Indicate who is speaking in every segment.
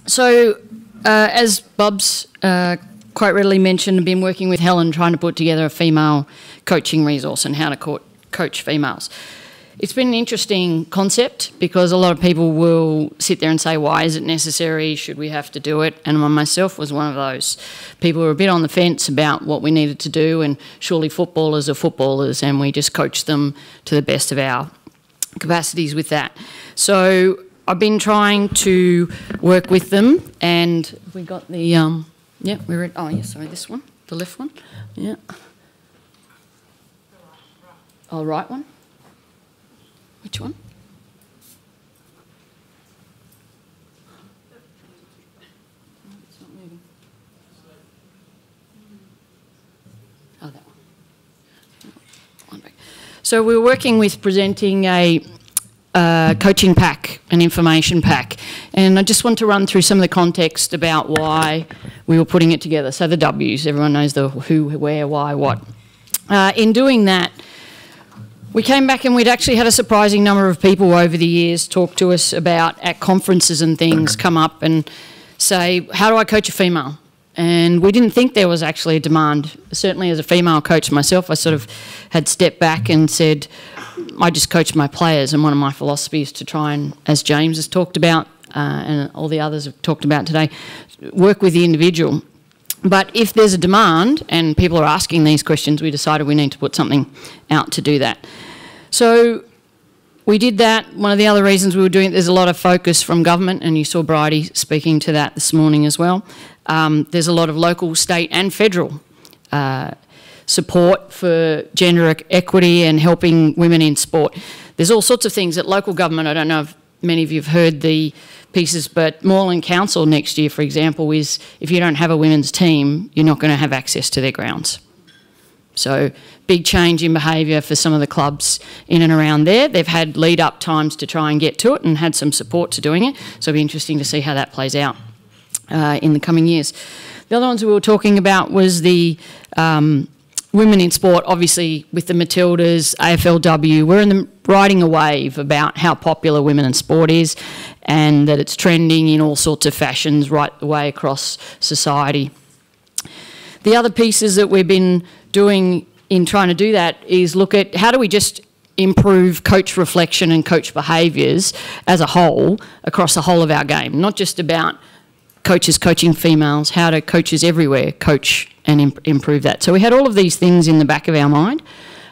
Speaker 1: So, as Bubs quite readily mentioned, I've been working with Helen trying to put together a female coaching resource and how to coach females. It's been an interesting concept because a lot of people will sit there and say, why is it necessary? Should we have to do it? And I myself was one of those people who were a bit on the fence about what we needed to do, and surely footballers are footballers and we just coach them to the best of our capacities with that. So I've been trying to work with them, and we got the, yeah, we're at, oh yeah, sorry, this one, the left one, yeah. Oh, right one. Which one? It's not moving. Oh, that one. So we're working with presenting a coaching pack, an information pack, and I just want to run through some of the context about why we were putting it together. So the W's, everyone knows the who, where, why, what. In doing that, we came back and we'd actually had a surprising number of people over the years talk to us about, at conferences and things, come up and say, how do I coach a female? And we didn't think there was actually a demand. Certainly as a female coach myself, I sort of had stepped back and said, I just coach my players, and one of my philosophies to try and, as James has talked about and all the others have talked about today, work with the individual. But if there's a demand and people are asking these questions, we decided we need to put something out to do that. So we did that. One of the other reasons we were doing it, there's a lot of focus from government, and you saw Bridie speaking to that this morning as well. There's a lot of local, state and federal support for gender equity and helping women in sport. There's all sorts of things at local government. I don't know if many of you have heard the pieces, but Moreland Council next year, for example, is if you don't have a women's team, you're not going to have access to their grounds. So big change in behaviour for some of the clubs in and around there. They've had lead-up times to try and get to it and had some support to doing it, so it'll be interesting to see how that plays out in the coming years. The other ones we were talking about was the women in sport, obviously with the Matildas, AFLW. We're riding a wave about how popular women in sport is, and that it's trending in all sorts of fashions right the way across society. The other pieces that we've been doing in trying to do that is look at how do we just improve coach reflection and coach behaviours as a whole across the whole of our game, not just about coaches coaching females, how do coaches everywhere coach and improve that. So we had all of these things in the back of our mind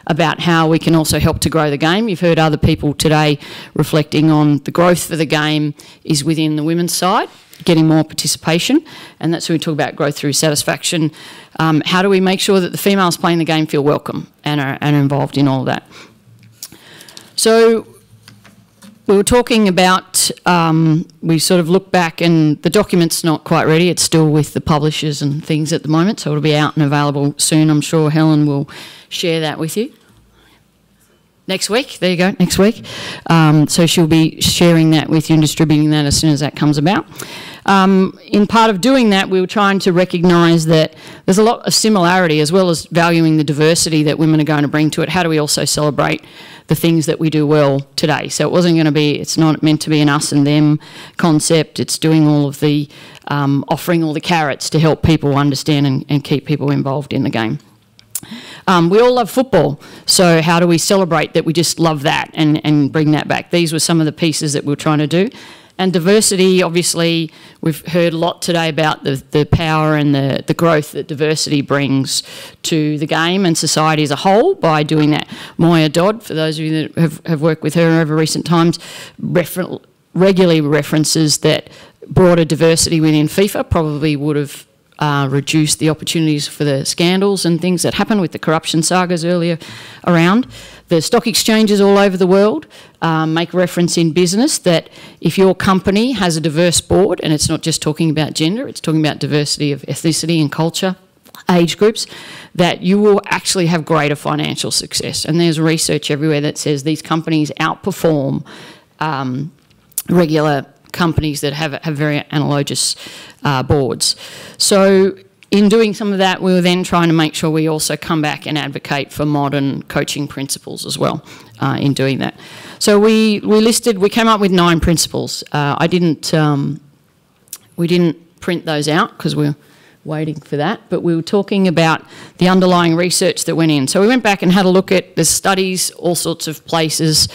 Speaker 1: about how we can also help to grow the game. You've heard other people today reflecting on the growth for the game is within the women's side, getting more participation, and that's when we talk about growth through satisfaction. How do we make sure that the females playing the game feel welcome and are involved in all of that? So we were talking about, we sort of looked back, and the document's not quite ready. It's still with the publishers and things at the moment, so it'll be out and available soon. I'm sure Helen will share that with you. Next week, there you go, next week. So she'll be sharing that with you and distributing that as soon as that comes about. In part of doing that, we were trying to recognise that there's a lot of similarity, as well as valuing the diversity that women are going to bring to it. How do we also celebrate the things that we do well today? So it wasn't going to be, it's not meant to be an us and them concept. It's doing all of the, offering all the carrots to help people understand and keep people involved in the game. We all love football, so how do we celebrate that we just love that and bring that back? These were some of the pieces that we were trying to do. And diversity, obviously, we've heard a lot today about the power and the growth that diversity brings to the game and society as a whole by doing that. Moya Dodd, for those of you that have worked with her over recent times, regularly references that broader diversity within FIFA probably would have reduce the opportunities for the scandals and things that happened with the corruption sagas earlier around. The stock exchanges all over the world make reference in business that if your company has a diverse board, and it's not just talking about gender, it's talking about diversity of ethnicity and culture, age groups, that you will actually have greater financial success. And there's research everywhere that says these companies outperform regular companies that have very analogous boards. So in doing some of that, we were then trying to make sure we also come back and advocate for modern coaching principles as well in doing that. So we came up with 9 principles. I didn't We didn't print those out because we were waiting for that, but we were talking about the underlying research that went in. So we went back and had a look at the studies, all sorts of places.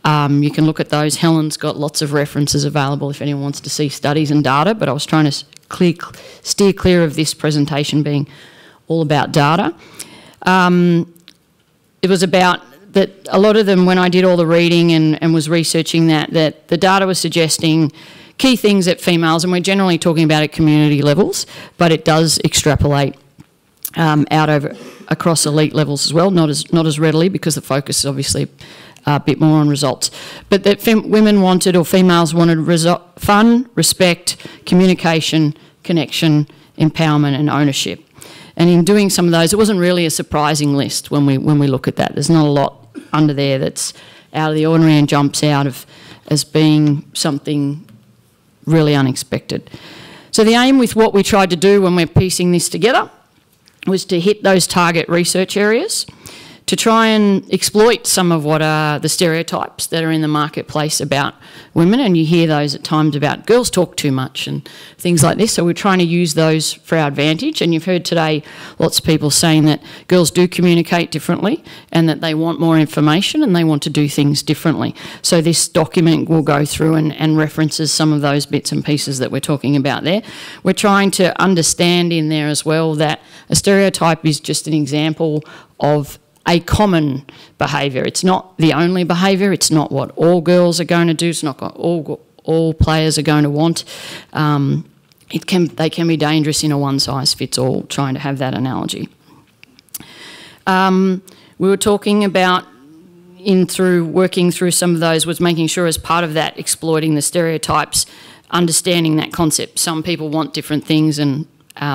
Speaker 1: You can look at those. Helen's got lots of references available if anyone wants to see studies and data, but I was trying to steer clear of this presentation being all about data. It was about that a lot of them, when I did all the reading and was researching that the data was suggesting key things at females, and we're generally talking about at community levels, but it does extrapolate out over across elite levels as well, not as readily because the focus is obviously a bit more on results. But that women wanted, or females wanted, fun, respect, communication, connection, empowerment and ownership. And in doing some of those, it wasn't really a surprising list when we look at that. There's not a lot under there that's out of the ordinary and jumps out as being something really unexpected. So the aim with what we tried to do when we're piecing this together was to hit those target research areas, to try and exploit some of what are the stereotypes that are in the marketplace about women, and you hear those at times about girls talk too much and things like this, so we're trying to use those for our advantage. And you've heard today lots of people saying that girls do communicate differently and that they want more information and they want to do things differently. So this document will go through and references some of those bits and pieces that we're talking about there. We're trying to understand in there as well that a stereotype is just an example of a common behaviour. It's not the only behaviour. It's not what all girls are going to do. It's not what all players are going to want. They can be dangerous in a one-size-fits-all, trying to have that analogy. We were talking about, working through some of those, was making sure as part of that, exploiting the stereotypes, understanding that concept. Some people want different things and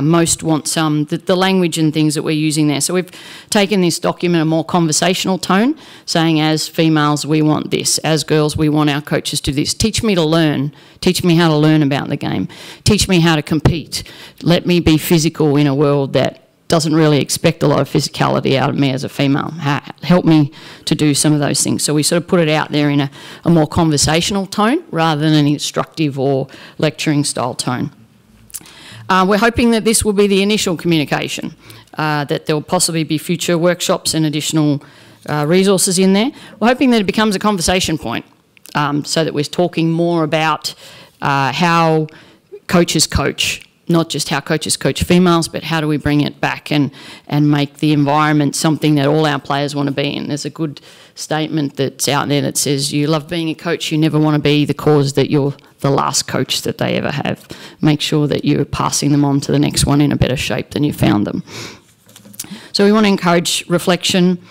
Speaker 1: most want the language and things that we're using there. So we've taken this document a more conversational tone, saying as females we want this, as girls we want our coaches to do this. Teach me to learn, teach me how to learn about the game, teach me how to compete, let me be physical in a world that doesn't really expect a lot of physicality out of me as a female. Help me to do some of those things. So we sort of put it out there in a more conversational tone rather than an instructive or lecturing style tone. We're hoping that this will be the initial communication, that there will possibly be future workshops and additional resources in there. We're hoping that it becomes a conversation point, so that we're talking more about how coaches coach, not just how coaches coach females, but how do we bring it back and make the environment something that all our players want to be in. There's a good statement that's out there that says, you love being a coach, you never want to be the cause that you're the last coach that they ever have. Make sure that you're passing them on to the next one in a better shape than you found them. So we want to encourage reflection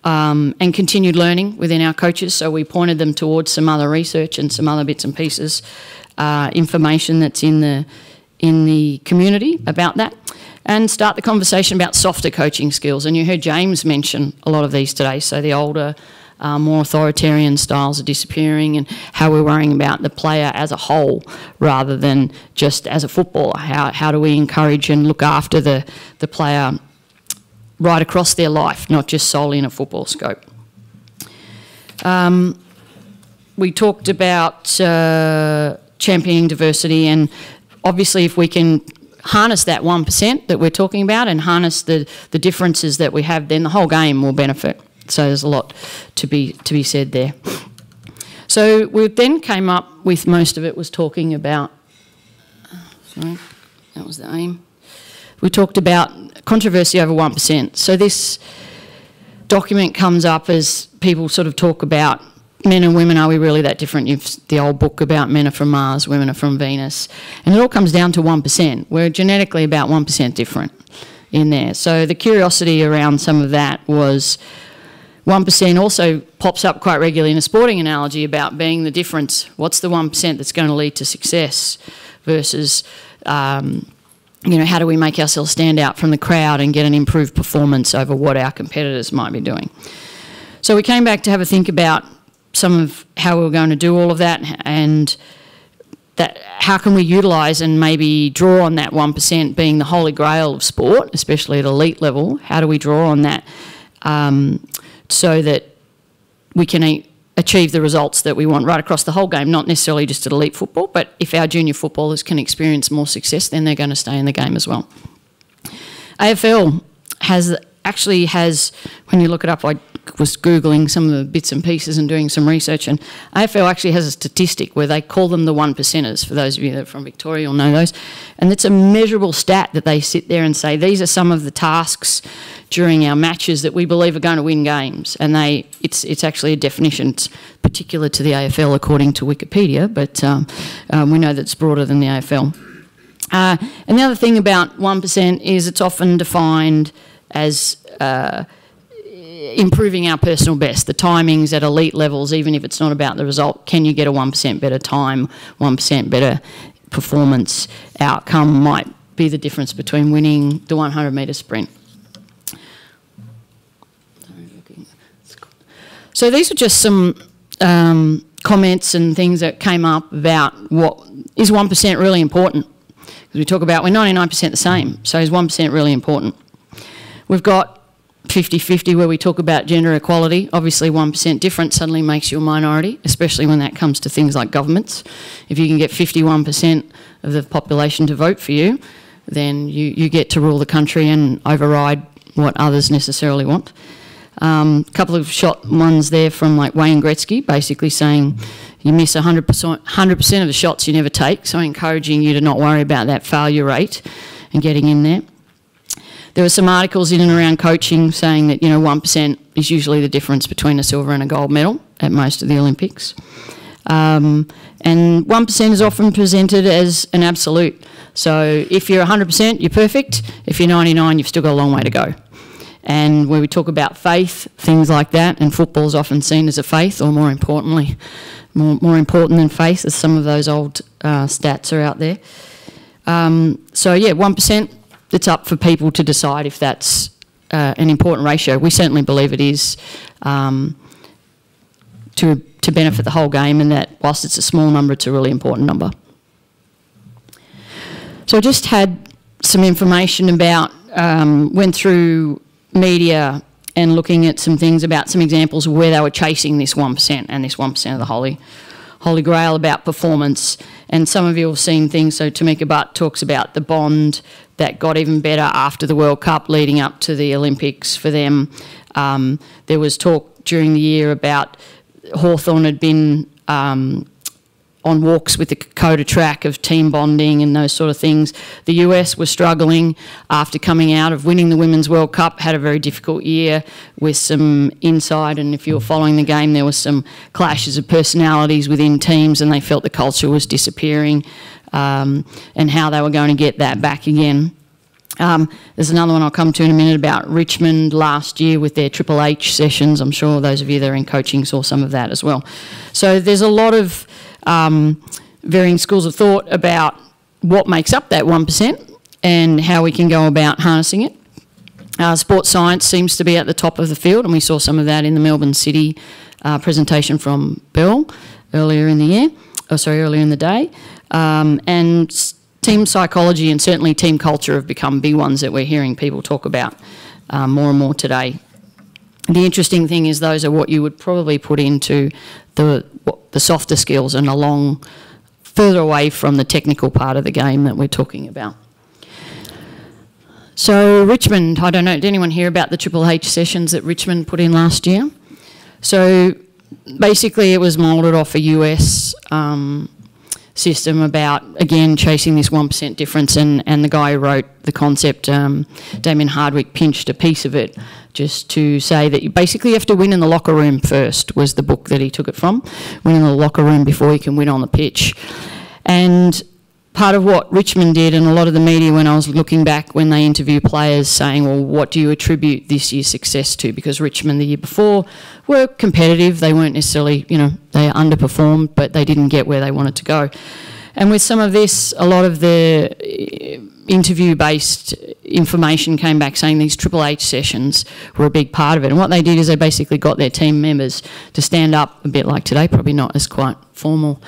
Speaker 1: and continued learning within our coaches. So we pointed them towards some other research and some other bits and pieces, information that's in the community about that, and start the conversation about softer coaching skills. And you heard James mention a lot of these today. So the older, more authoritarian styles are disappearing, and how we're worrying about the player as a whole rather than just as a footballer. How do we encourage and look after the player right across their life, not just solely in a football scope. We talked about championing diversity, and obviously if we can harness that 1% that we're talking about and harness the differences that we have, then the whole game will benefit. So there's a lot to be said there. So we then came up with, most of it was talking about, sorry, that was the aim. We talked about controversy over 1%. So this document comes up as people sort of talk about men and women, are we really that different? You've the old book about men are from Mars, women are from Venus. And it all comes down to 1%. We're genetically about 1% different in there. So the curiosity around some of that was 1% also pops up quite regularly in a sporting analogy about being the difference. What's the 1% that's going to lead to success versus, you know, how do we make ourselves stand out from the crowd and get an improved performance over what our competitors might be doing? So we came back to have a think about some of how we were going to do all of that, and that how can we utilise and maybe draw on that 1% being the holy grail of sport, especially at elite level. How do we draw on that so that we can achieve the results that we want right across the whole game, not necessarily just at elite football, but if our junior footballers can experience more success, then they're going to stay in the game as well. AFL actually has, when you look it up, I was Googling some of the bits and pieces and doing some research, and AFL actually has a statistic where they call them the 1%ers, for those of you that are from Victoria will know those, and it's a measurable stat that they sit there and say, these are some of the tasks during our matches that we believe are going to win games, and it's actually a definition. It's particular to the AFL according to Wikipedia, but we know that it's broader than the AFL. And the other thing about 1% is it's often defined as improving our personal best, the timings at elite levels, even if it's not about the result. Can you get a 1% better time, 1% better performance outcome might be the difference between winning the 100-metre sprint. So these are just some comments and things that came up about what is 1% really important. Because we talk about we're 99% the same, so is 1% really important? We've got 50-50 where we talk about gender equality. Obviously 1% difference suddenly makes you a minority, especially when that comes to things like governments. If you can get 51% of the population to vote for you, then you get to rule the country and override what others necessarily want. A couple of shot ones there from like Wayne Gretzky, basically saying you miss 100% of the shots you never take, so encouraging you to not worry about that failure rate and getting in there. There were some articles in and around coaching saying that, 1% is usually the difference between a silver and a gold medal at most of the Olympics. And 1% is often presented as an absolute. So if you're 100%, you're perfect. If you're 99, you've still got a long way to go. And when we talk about faith, things like that, and football is often seen as a faith, or more importantly, more important than faith, as some of those old stats are out there. So yeah, 1%, it's up for people to decide if that's an important ratio. We certainly believe it is to benefit the whole game, and that whilst it's a small number, it's a really important number. So I just had some information about, went through media and looking at some things about some examples of where they were chasing this 1% and this 1% of the Holy Grail about performance. And some of you have seen things, so Tamika Butt talks about the bond that got even better after the World Cup leading up to the Olympics for them. There was talk during the year about Hawthorn had been on walks with the Dakota track of team bonding and those sort of things. The US was struggling after coming out of winning the Women's World Cup, had a very difficult year with some inside, and if you were following the game, there was some clashes of personalities within teams, and they felt the culture was disappearing, and how they were going to get that back again. There's another one I'll come to in a minute about Richmond last year with their Triple H sessions. I'm sure those of you that are in coaching saw some of that as well. So there's a lot of varying schools of thought about what makes up that 1% and how we can go about harnessing it. Sports science seems to be at the top of the field, and we saw some of that in the Melbourne City presentation from Bill earlier in the year, earlier in the day. And team psychology and certainly team culture have become big ones that we're hearing people talk about more and more today. The interesting thing is those are what you would probably put into the softer skills and further away from the technical part of the game that we're talking about. So Richmond, I don't know, did anyone hear about the Triple H sessions that Richmond put in last year? So basically it was moulded off a US system about, again, chasing this 1% difference, and the guy who wrote the concept, Damien Hardwick, pinched a piece of it just to say that you basically have to win in the locker room first, was the book that he took it from. Win in the locker room before you can win on the pitch. And part of what Richmond did, and a lot of the media when I was looking back when they interview players saying, well, what do you attribute this year's success to? Because Richmond the year before were competitive. They weren't necessarily, they underperformed, but they didn't get where they wanted to go. And with some of this, a lot of the interview-based information came back saying these Triple H sessions were a big part of it. And what they did is they basically got their team members to stand up, a bit like today, probably not as quite formal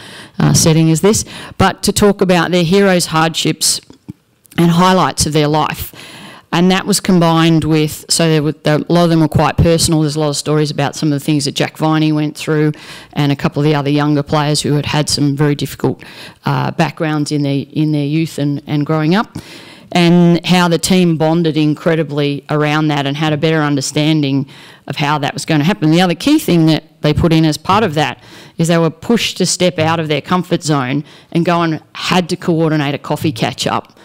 Speaker 1: setting as this, but to talk about their heroes' hardships and highlights of their life. And that was combined with, so a lot of them were quite personal. There's a lot of stories about some of the things that Jack Viney went through, and a couple of the other younger players who had had some very difficult backgrounds in their youth and growing up, and how the team bonded incredibly around that and had a better understanding of how that was going to happen. The other key thing that they put in as part of that is they were pushed to step out of their comfort zone and go and had to coordinate a coffee catch-up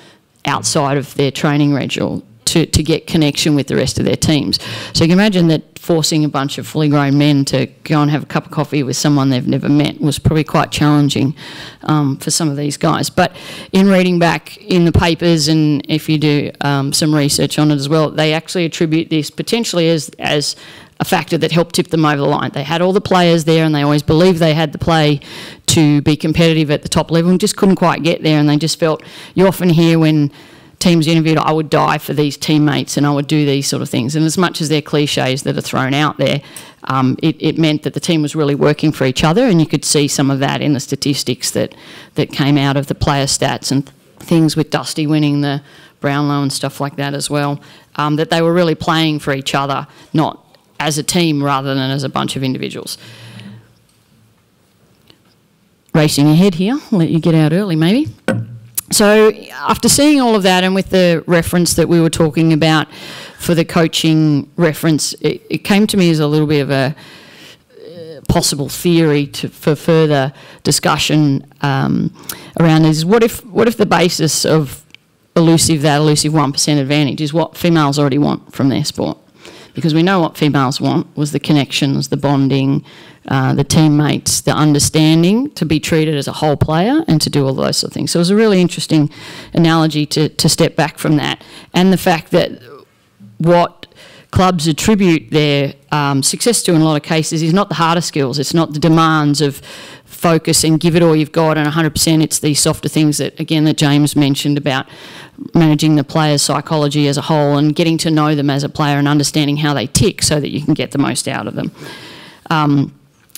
Speaker 1: outside of their training schedule to get connection with the rest of their teams. So you can imagine that forcing a bunch of fully grown men to go and have a cup of coffee with someone they've never met was probably quite challenging for some of these guys. But in reading back in the papers, and if you do some research on it as well, they actually attribute this potentially as a factor that helped tip them over the line. They had all the players there and they always believed they had the play to be competitive at the top level and just couldn't quite get there, and they just felt, you often hear when teams interviewed, I would die for these teammates and I would do these sort of things. And as much as they're cliches that are thrown out there, it meant that the team was really working for each other, and you could see some of that in the statistics that came out of the player stats and things with Dusty winning the Brownlow and stuff like that as well, that they were really playing for each other, not as a team rather than as a bunch of individuals. Racing ahead here, I'll let you get out early maybe. So after seeing all of that, and with the reference that we were talking about for the coaching reference, it came to me as a little bit of a possible theory for further discussion around this. What if the basis of that elusive 1% advantage is what females already want from their sport? Because we know what females want was the connections, the bonding, the teammates, the understanding, to be treated as a whole player and to do all those sort of things. So it was a really interesting analogy to step back from that. And the fact that what clubs attribute their success to in a lot of cases is not the harder skills, it's not the demands of focus and give it all you've got and 100%, it's the softer things that, again, that James mentioned about managing the player's psychology as a whole and getting to know them as a player and understanding how they tick so that you can get the most out of them.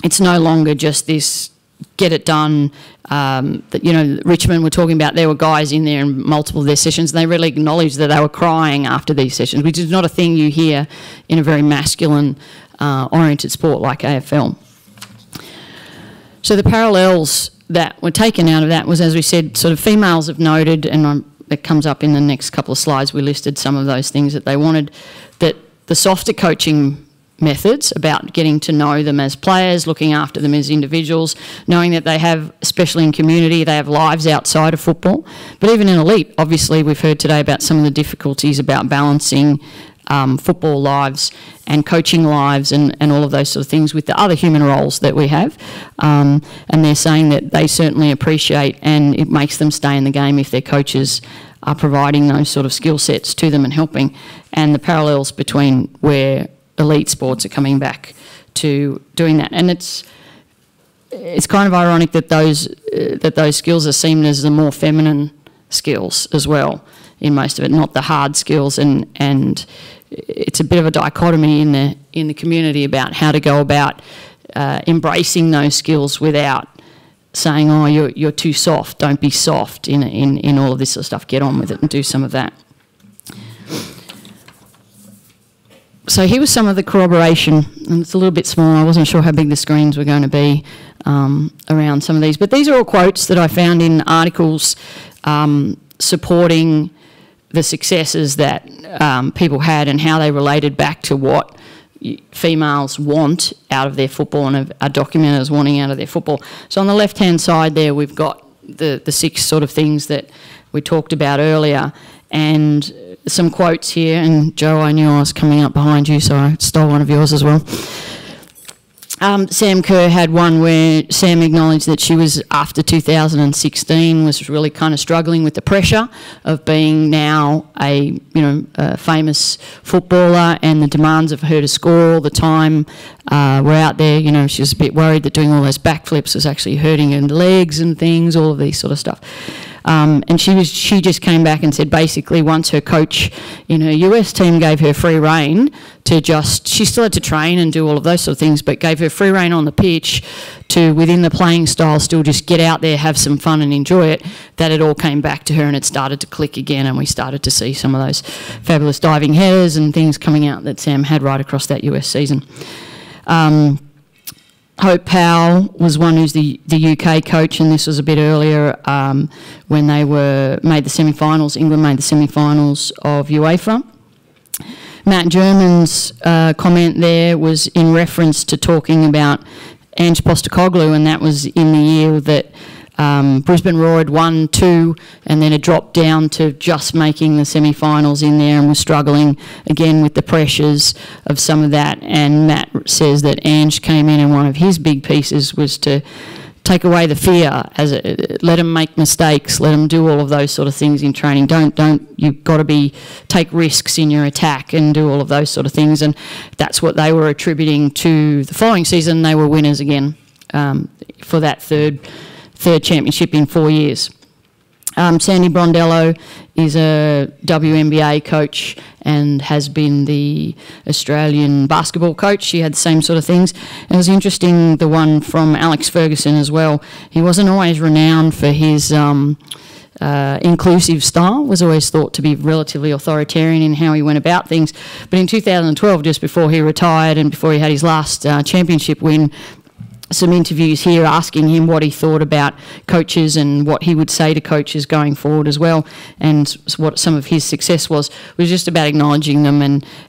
Speaker 1: It's no longer just this get it done, that, you know, Richmond were talking about, there were guys in there in multiple of their sessions and they really acknowledged that they were crying after these sessions, which is not a thing you hear in a very masculine oriented sport like AFL. So the parallels that were taken out of that was, as we said, sort of females have noted, and it comes up in the next couple of slides, we listed some of those things that they wanted, that the softer coaching methods about getting to know them as players, looking after them as individuals, knowing that they have, especially in community, they have lives outside of football. But even in elite, obviously we've heard today about some of the difficulties about balancing football lives and coaching lives and all of those sort of things with the other human roles that we have. And they're saying that they certainly appreciate, and it makes them stay in the game if their coaches are providing those sort of skill sets to them and helping. And the parallels between where elite sports are coming back to doing that. And it's kind of ironic that those skills are seen as the more feminine skills as well in most of it, not the hard skills, and it's a bit of a dichotomy in the community about how to go about embracing those skills without saying, oh, you're too soft, don't be soft in all of this sort of stuff, get on with it and do some of that. So here was some of the corroboration, and it's a little bit small, I wasn't sure how big the screens were going to be around some of these, but these are all quotes that I found in articles supporting the successes that people had and how they related back to what females want out of their football and are documented as wanting out of their football. So on the left-hand side there, we've got the 6 sort of things that we talked about earlier, and some quotes here. And Joe, I knew I was coming up behind you, so I stole one of yours as well. Sam Kerr had one where Sam acknowledged that she was, after 2016, was really kind of struggling with the pressure of being now a famous footballer, and the demands of her to score all the time were out there. You know, she was a bit worried that doing all those backflips was actually hurting her legs and things, all of these sort of stuff. And she just came back and said basically once her coach in her US team gave her free rein to she still had to train and do all of those sort of things, but gave her free rein on the pitch to, within the playing style, still just get out there, have some fun and enjoy it, that it all came back to her and it started to click again, and we started to see some of those fabulous diving headers and things coming out that Sam had right across that US season. Hope Powell was one who's the UK coach, and this was a bit earlier when they made the semi-finals. England made the semi-finals of UEFA. Matt German's comment there was in reference to talking about Ange Postecoglou, and that was in the year that Brisbane Roar had won 2 and then had dropped down to just making the semi-finals in there and was struggling again with the pressures of some of that. And Matt says that Ange came in and one of his big pieces was to take away the fear, let them make mistakes, let them do all of those sort of things in training. You've got to take risks in your attack and do all of those sort of things. And that's what they were attributing to the following season. They were winners again for that third championship in 4 years. Sandy Brondello is a WNBA coach and has been the Australian basketball coach. She had the same sort of things. And it was interesting, the one from Alex Ferguson as well. He wasn't always renowned for his inclusive style, was always thought to be relatively authoritarian in how he went about things. But in 2012, just before he retired and before he had his last championship win, some interviews here asking him what he thought about coaches and what he would say to coaches going forward as well, and what some of his success was just about acknowledging them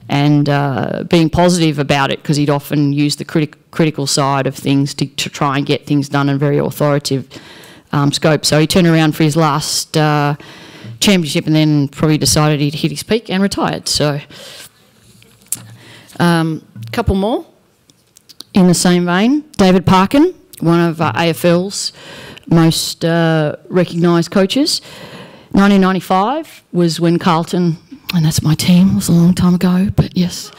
Speaker 1: and being positive about it, because he'd often use the critical side of things to try and get things done in a very authoritative scope. So he turned around for his last championship and then probably decided he'd hit his peak and retired. So a couple more. In the same vein, David Parkin, one of AFL's most recognised coaches. 1995 was when Carlton, and that's my team, it was a long time ago, but yes,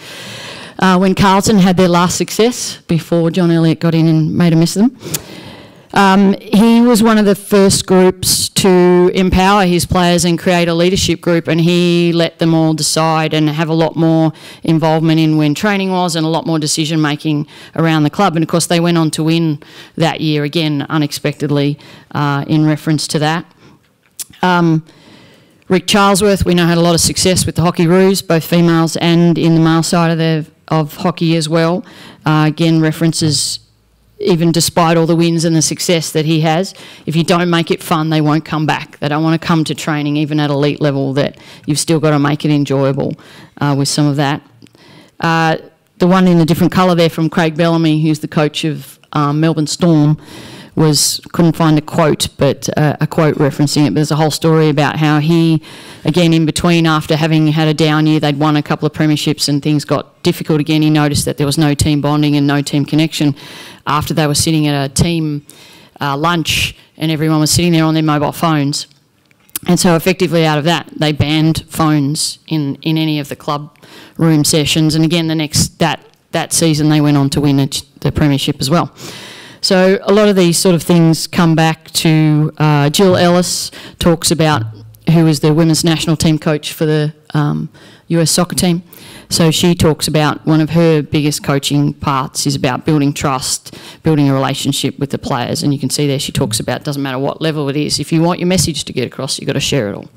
Speaker 1: when Carlton had their last success before John Elliott got in and made a mess of them. He was one of the first groups to empower his players and create a leadership group, and he let them all decide and have a lot more involvement in when training was and a lot more decision making around the club. And of course they went on to win that year again unexpectedly in reference to that. Rick Charlesworth, we know, had a lot of success with the Hockey Roos, both females and in the male side of hockey as well. Again, references, even despite all the wins and the success that he has, if you don't make it fun, they won't come back. They don't want to come to training, even at elite level, that you've still got to make it enjoyable with some of that. The one in a different colour there from Craig Bellamy, who's the coach of Melbourne Storm, couldn't find a quote, but a quote referencing it. But there's a whole story about how he, again, in between, after having had a down year, they'd won a couple of premierships and things got difficult again. He noticed that there was no team bonding and no team connection after they were sitting at a team lunch and everyone was sitting there on their mobile phones. And so effectively out of that, they banned phones in any of the club room sessions. And again, that season, they went on to win the premiership as well. So a lot of these sort of things come back to Jill Ellis talks about, who is the women's national team coach for the US soccer team. So she talks about one of her biggest coaching parts is about building trust, building a relationship with the players. And you can see there she talks about, it doesn't matter what level it is, if you want your message to get across, you've got to share it all.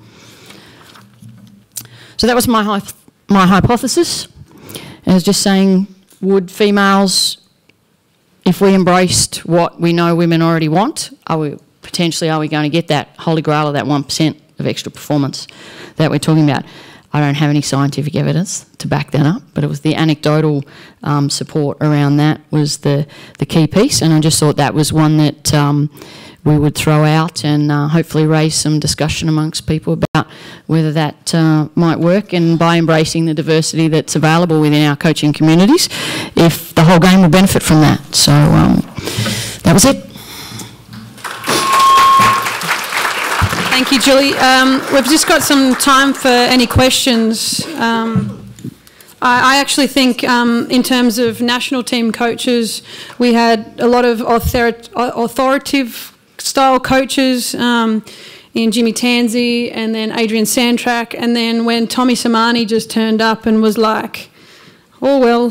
Speaker 1: So that was my hypothesis. And I was just saying, would females, if we embraced what we know women already want, are we going to get that holy grail of that 1% of extra performance that we're talking about? I don't have any scientific evidence to back that up, but it was the anecdotal support around that was the key piece, and I just thought that was one that we would throw out and hopefully raise some discussion amongst people about whether that might work, and by embracing the diversity that's available within our coaching communities, if the whole game will benefit from that. So that was it.
Speaker 2: Thank you, Julie. We've just got some time for any questions. I actually think in terms of national team coaches, we had a lot of authoritative style coaches in Jimmy Tansey and then Adrian Sandtrack. And then when Tommy Samani just turned up and was like, oh, well,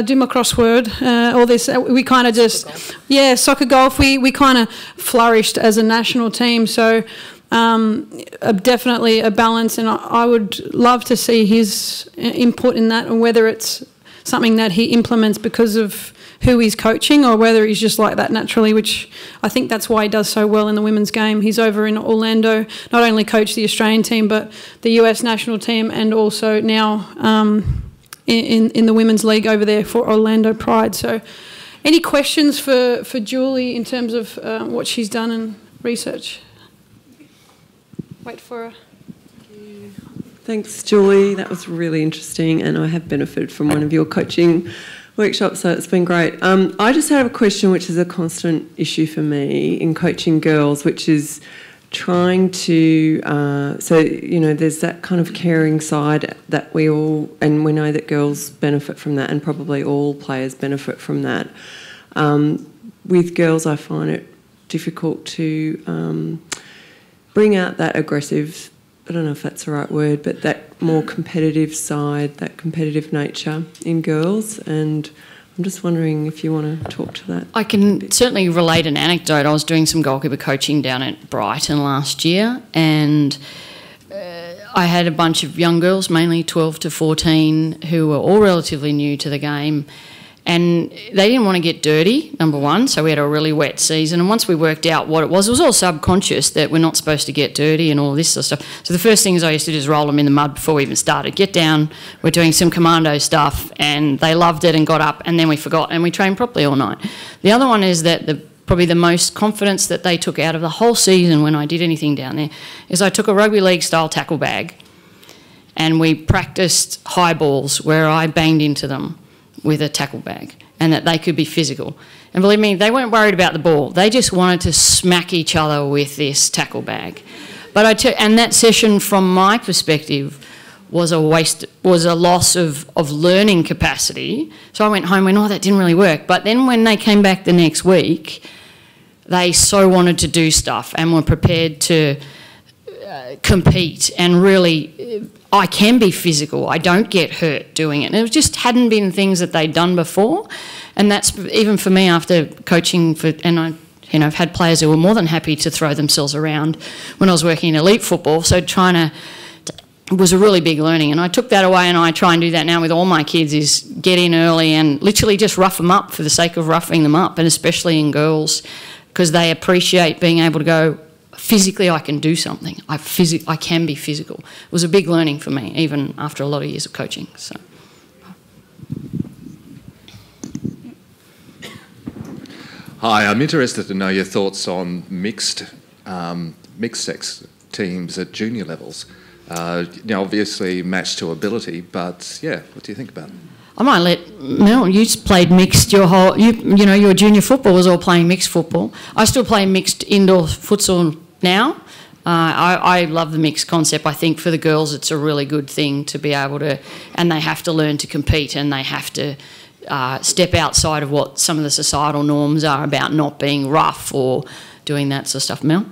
Speaker 2: do my crossword, all this, we kind of just, soccer, golf, we kind of flourished as a national team. So definitely a balance, and I would love to see his input in that, and whether it's something that he implements because of who he's coaching or whether he's just like that naturally, which I think that's why he does so well in the women's game. He's over in Orlando, not only coached the Australian team but the US national team, and also now in the women's league over there for Orlando Pride. So any questions for Julie in terms of what she's done in research? Wait for her.
Speaker 3: Thanks, Julie. That was really interesting, and I have benefited from one of your coaching workshops, so it's been great. I just have a question which is a constant issue for me in coaching girls, which is trying to, there's that kind of caring side that we all, and we know that girls benefit from that, and probably all players benefit from that. With girls, I find it difficult to bring out that aggressive, I don't know if that's the right word, but that more competitive side, that competitive nature in girls, and I'm just wondering if you want to talk to that.
Speaker 1: I can certainly relate an anecdote. I was doing some goalkeeper coaching down at Brighton last year, and I had a bunch of young girls, mainly 12 to 14, who were all relatively new to the game, and they didn't want to get dirty, number one, so we had a really wet season, and once we worked out what it was all subconscious that we're not supposed to get dirty and all this sort of stuff. So the first things I used to do is roll them in the mud before we even started. Get down, we're doing some commando stuff, and they loved it and got up, and then we forgot, and we trained properly all night. The other one is that probably the most confidence that they took out of the whole season when I did anything down there is I took a rugby league style tackle bag and we practiced high balls where I banged into them with a tackle bag, and that they could be physical. And believe me, they weren't worried about the ball. They just wanted to smack each other with this tackle bag. But and that session, from my perspective, was a loss of learning capacity. So I went home and, that didn't really work. But then when they came back the next week, they so wanted to do stuff and were prepared to compete, and really, I can be physical. I don't get hurt doing it. And it just hadn't been things that they'd done before. And that's, even for me, after coaching I've had players who were more than happy to throw themselves around when I was working in elite football. So it was a really big learning. And I took that away, and I try and do that now with all my kids, is get in early and literally just rough them up for the sake of roughing them up, and especially in girls, because they appreciate being able to go, physically I can do something. I can be physical. It was a big learning for me, even after a lot of years of coaching. So.
Speaker 4: Hi, I'm interested to know your thoughts on mixed sex teams at junior levels. Obviously matched to ability, but what do you think about it? I might let Mel. You played mixed your whole. Your junior football was all playing mixed football. I still play mixed indoor futsal now. I love the mixed concept. I think for the girls, it's a really good thing to be able to, and they have to learn to compete, and they have to step outside of what some of the societal norms are about not being rough or doing that sort of stuff. Mel.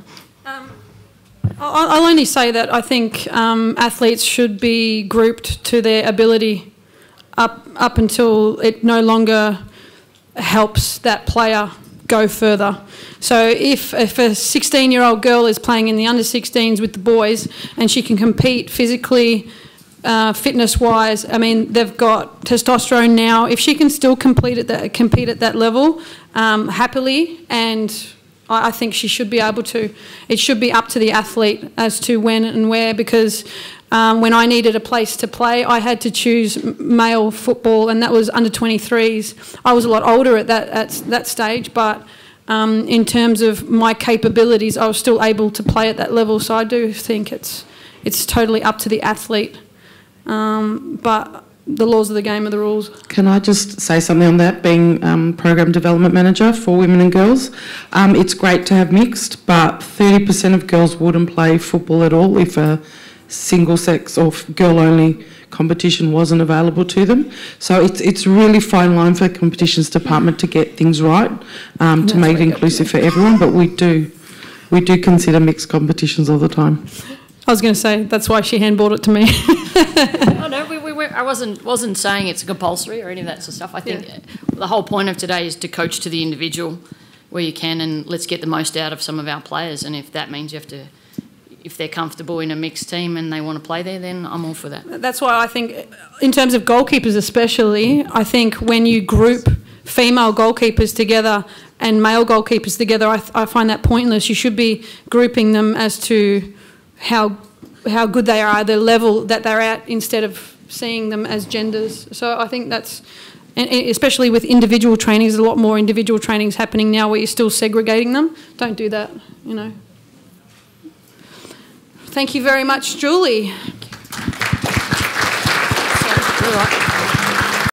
Speaker 2: I'll only say that I think athletes should be grouped to their ability up until it no longer helps that player go further. So if a 16-year-old girl is playing in the under-16s with the boys and she can compete physically, fitness-wise, I mean, they've got testosterone now. If she can still compete at that level happily, and I think she should be able to. It should be up to the athlete as to when and where, because when I needed a place to play, I had to choose male football, and that was under 23s. I was a lot older at that stage, but in terms of my capabilities, I was still able to play at that level. So I do think it's totally up to the athlete. But the laws of the game are the rules.
Speaker 5: Can I just say something on that, being program development manager for women and girls? It's great to have mixed, but 30% of girls wouldn't play football at all if a single sex or girl-only competition wasn't available to them. So it's really fine line for the competitions department to get things right, to make it inclusive for everyone, but we do we do consider mixed competitions all the time.
Speaker 2: I was going to say, that's why she handballed it to me.
Speaker 1: Oh, no, I wasn't saying it's compulsory or any of that sort of stuff. I think the whole point of today is to coach to the individual where you can, and let's get the most out of some of our players. And if that means you have to, if they're comfortable in a mixed team and they want to play there, then I'm all for that.
Speaker 2: That's why I think, in terms of goalkeepers especially, I think when you group female goalkeepers together and male goalkeepers together, I find that pointless. You should be grouping them as to how good they are, the level that they're at, instead of seeing them as genders. So I think that's, and especially with individual trainings, there's a lot more individual trainings happening now where you're still segregating them. Don't do that, you know. Thank you very much, Julie.
Speaker 1: All right.